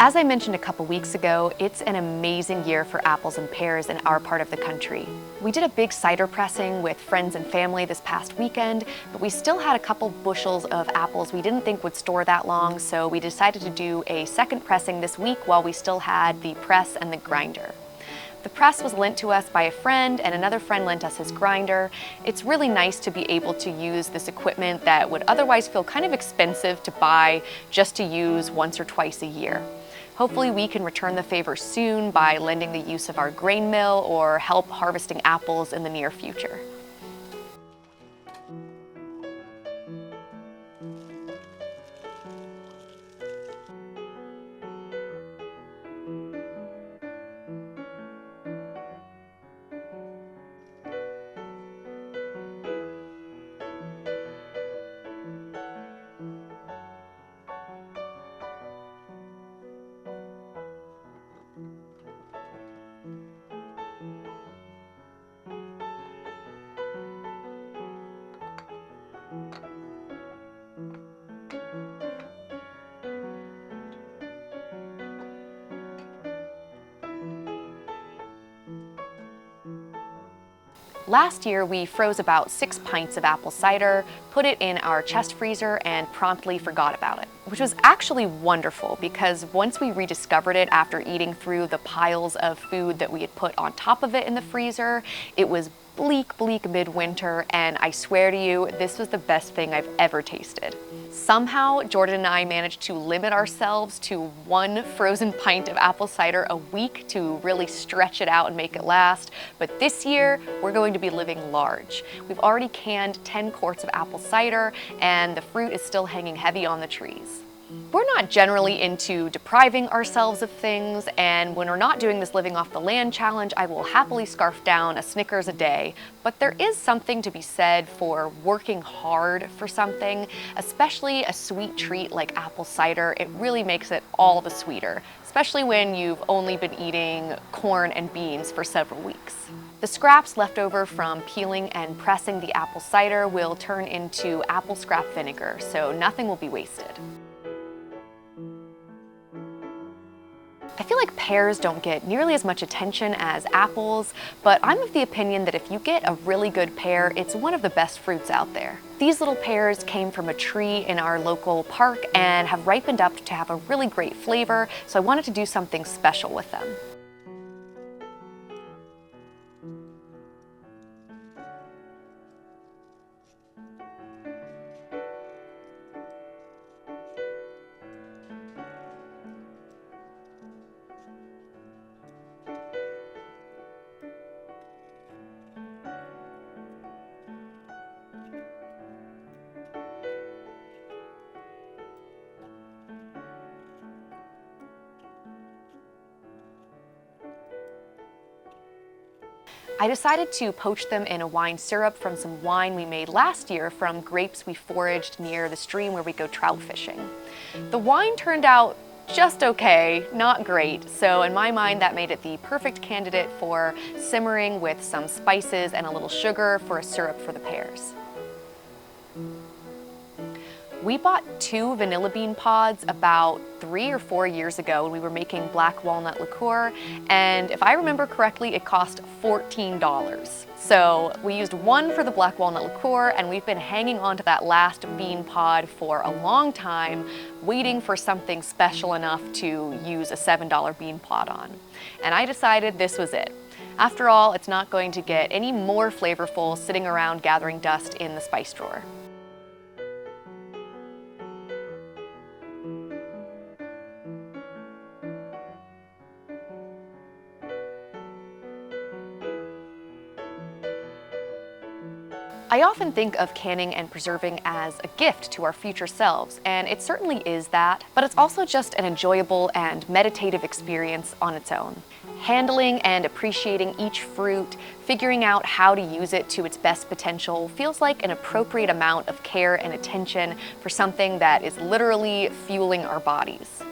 As I mentioned a couple weeks ago, it's an amazing year for apples and pears in our part of the country. We did a big cider pressing with friends and family this past weekend, but we still had a couple bushels of apples we didn't think would store that long, so we decided to do a second pressing this week while we still had the press and the grinder. The press was lent to us by a friend, and another friend lent us his grinder. It's really nice to be able to use this equipment that would otherwise feel kind of expensive to buy just to use once or twice a year. Hopefully we can return the favor soon by lending the use of our grain mill or help harvesting apples in the near future. Last year, we froze about 6 pints of apple cider, put it in our chest freezer, and promptly forgot about it, which was actually wonderful because once we rediscovered it after eating through the piles of food that we had put on top of it in the freezer, it was bleak midwinter, and I swear to you, this was the best thing I've ever tasted. Somehow, Jordan and I managed to limit ourselves to 1 frozen pint of apple cider a week to really stretch it out and make it last. But this year, we're going to be living large. We've already canned 10 quarts of apple cider, and the fruit is still hanging heavy on the trees. We're not generally into depriving ourselves of things, and when we're not doing this living off the land challenge, I will happily scarf down a Snickers a day. But there is something to be said for working hard for something, especially a sweet treat like apple cider. It really makes it all the sweeter, especially when you've only been eating corn and beans for several weeks. The scraps left over from peeling and pressing the apple cider will turn into apple scrap vinegar, so nothing will be wasted. I feel like pears don't get nearly as much attention as apples, but I'm of the opinion that if you get a really good pear, it's one of the best fruits out there. These little pears came from a tree in our local park and have ripened up to have a really great flavor, so I wanted to do something special with them. I decided to poach them in a wine syrup from some wine we made last year from grapes we foraged near the stream where we go trout fishing. The wine turned out just okay, not great, so in my mind that made it the perfect candidate for simmering with some spices and a little sugar for a syrup for the pears. We bought 2 vanilla bean pods about 3 or 4 years ago when we were making black walnut liqueur, and if I remember correctly, it cost $14. So we used 1 for the black walnut liqueur, and we've been hanging on to that last bean pod for a long time, waiting for something special enough to use a $7 bean pod on. And I decided this was it. After all, it's not going to get any more flavorful sitting around gathering dust in the spice drawer. I often think of canning and preserving as a gift to our future selves, and it certainly is that, but it's also just an enjoyable and meditative experience on its own. Handling and appreciating each fruit, figuring out how to use it to its best potential feels like an appropriate amount of care and attention for something that is literally fueling our bodies.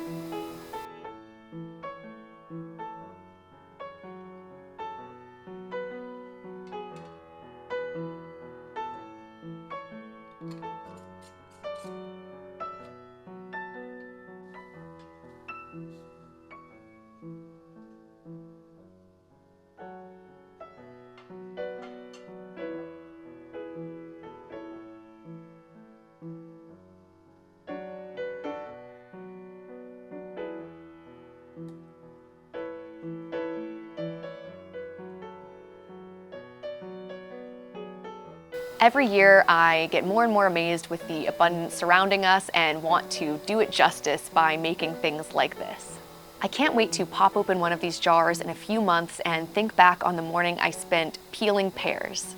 Every year, I get more and more amazed with the abundance surrounding us and want to do it justice by making things like this. I can't wait to pop open one of these jars in a few months and think back on the morning I spent peeling pears.